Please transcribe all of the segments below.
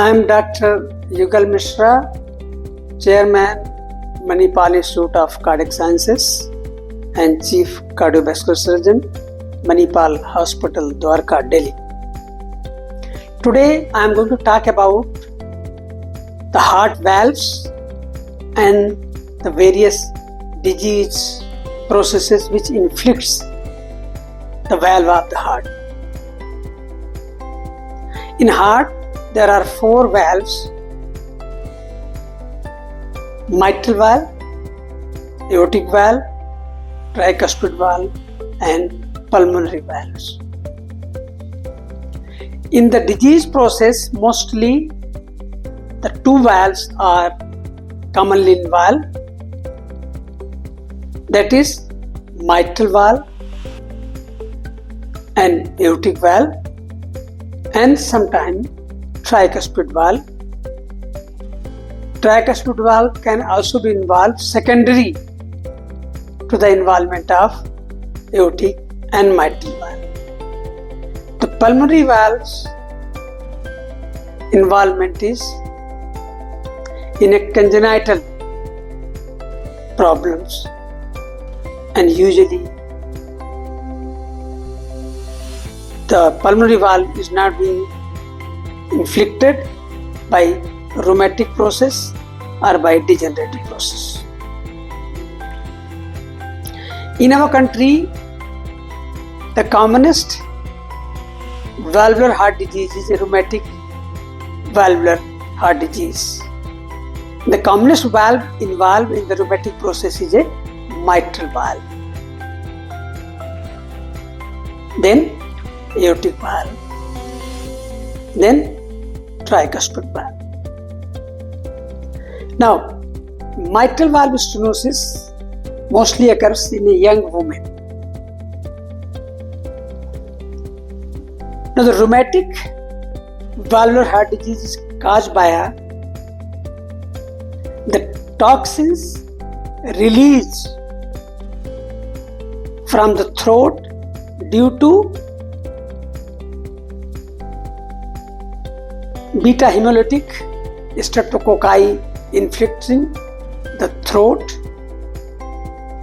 I am Dr. Yugal Mishra, Chairman, Manipal Institute of Cardiac Sciences and Chief Cardiovascular Surgeon, Manipal Hospital, Dwarka, Delhi. Today I am going to talk about the heart valves and the various disease processes which inflicts the valve of the heart. In heart, there are 4 valves: mitral valve, aortic valve, tricuspid valve, and pulmonary valves. In the disease process, mostly the 2 valves are commonly involved, that is mitral valve and aortic valve, and sometimes tricuspid valve. Tricuspid valve can also be involved secondary to the involvement of aortic and mitral valve. The pulmonary valves involvement is in a congenital problems, and usually the pulmonary valve is not being inflicted by rheumatic process or by degenerative process. In our country, the commonest valvular heart disease is a rheumatic valvular heart disease. The commonest valve involved in the rheumatic process is a mitral valve, then aortic valve, then tricuspid valve. Now, mitral valve stenosis mostly occurs in a young woman. Now, the rheumatic valvular heart disease is caused by the toxins released from the throat due to beta hemolytic streptococci infecting the throat,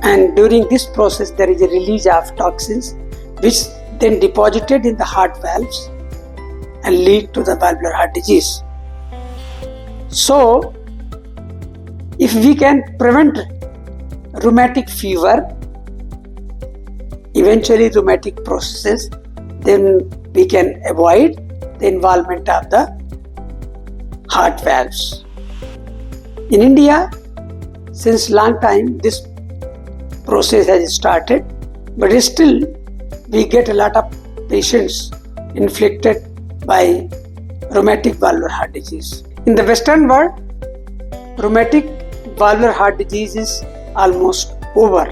and during this process there is a release of toxins which then deposited in the heart valves and lead to the valvular heart disease. So, if we can prevent rheumatic fever, eventually rheumatic processes, then we can avoid the involvement of the heart valves. In India, since long time this process has started, but still we get a lot of patients inflicted by rheumatic valvular heart disease. In the Western world, rheumatic valvular heart disease is almost over,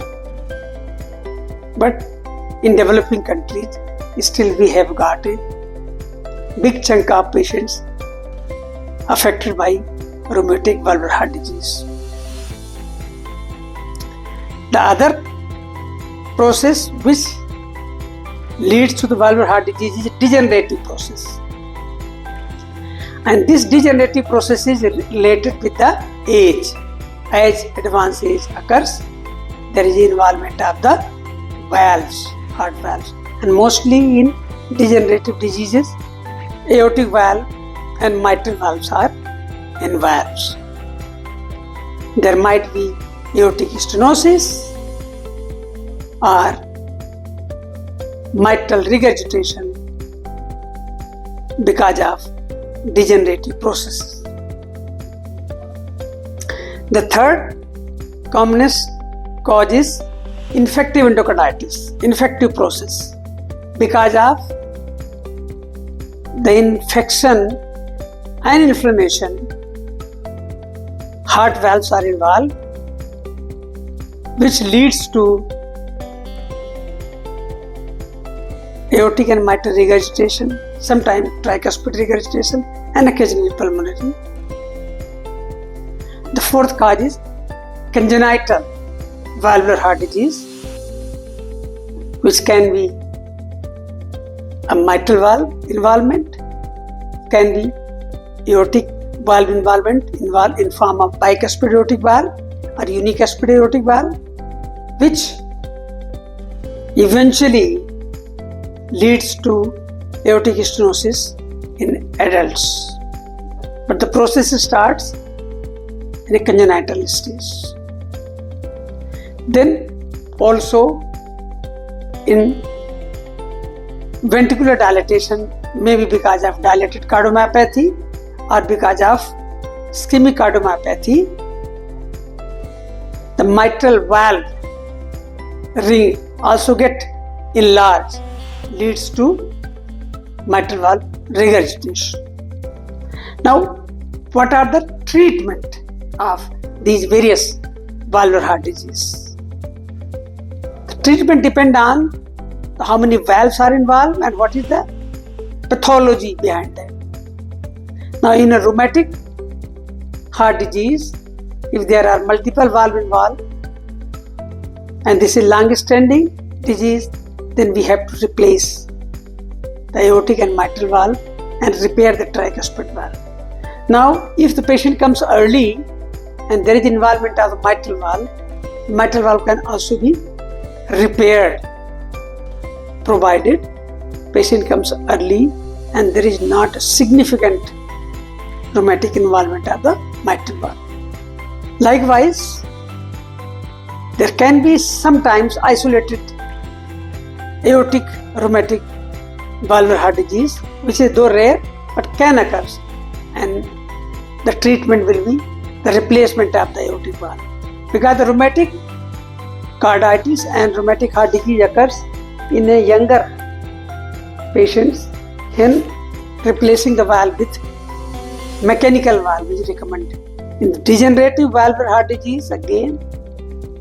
but in developing countries still we have got a big chunk of patients affected by rheumatic valvular heart disease. The other process which leads to the valvular heart disease is a degenerative process, and this degenerative process is related with the age. As advanced age occurs, there is involvement of the valves, heart valves, and mostly in degenerative diseases, aortic valve and mitral valves are involved. There might be aortic stenosis or mitral regurgitation because of degenerative processes. The third commonest cause is infective endocarditis, infective process. Because of the infection and inflammation, heart valves are involved, which leads to aortic and mitral regurgitation, sometimes tricuspid regurgitation, and occasionally pulmonary. The fourth cause is congenital valvular heart disease, which can be a mitral valve involvement, can be aortic valve involvement in form of bicuspid aortic valve or unicuspid aortic valve, which eventually leads to aortic stenosis in adults. But the process starts in a congenital stage. Then also in ventricular dilatation, maybe because of dilated cardiomyopathy or because of ischemic cardiomyopathy, the mitral valve ring also get enlarged, leads to mitral valve regurgitation. Now, what are the treatment of these various valvular heart disease? The treatment depend on how many valves are involved and what is the pathology behind that. Now, in a rheumatic heart disease, if there are multiple valves involved and this is long-standing disease, then we have to replace the aortic and mitral valve and repair the tricuspid valve. Now, if the patient comes early and there is involvement of the mitral valve can also be repaired, provided patient comes early and there is not a significant rheumatic involvement of the mitral valve. Likewise, there can be sometimes isolated aortic rheumatic valvular heart disease, which is though rare but can occur, and the treatment will be the replacement of the aortic valve, because the rheumatic carditis and rheumatic heart disease occurs in a younger patients. Hence, replacing the valve with mechanical valve is recommended. In the degenerative valvular heart disease, again,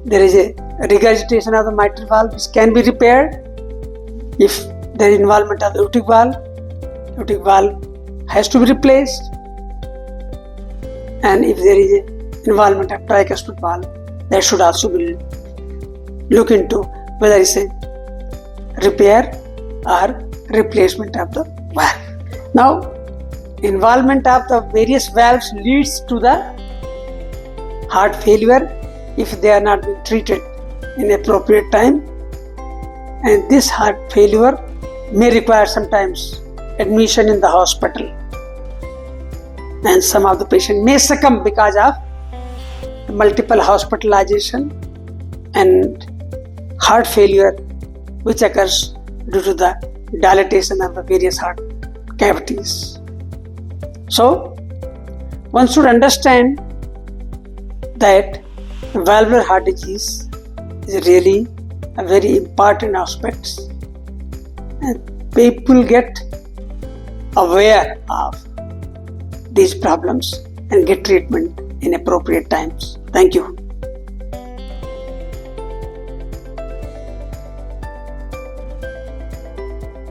there is a regurgitation of the mitral valve which can be repaired if there is involvement of the aortic valve. Aortic valve has to be replaced, and if there is a involvement of tricuspid valve, that should also be looked into whether it's a repair or replacement of the valve. Now, involvement of the various valves leads to the heart failure if they are not being treated in appropriate time, and this heart failure may require sometimes admission in the hospital, and some of the patient may succumb because of multiple hospitalization and heart failure which occurs due to the dilatation of the various heart cavities. So, one should understand that valvular heart disease is really a very important aspect, and people get aware of these problems and get treatment in appropriate times. Thank you.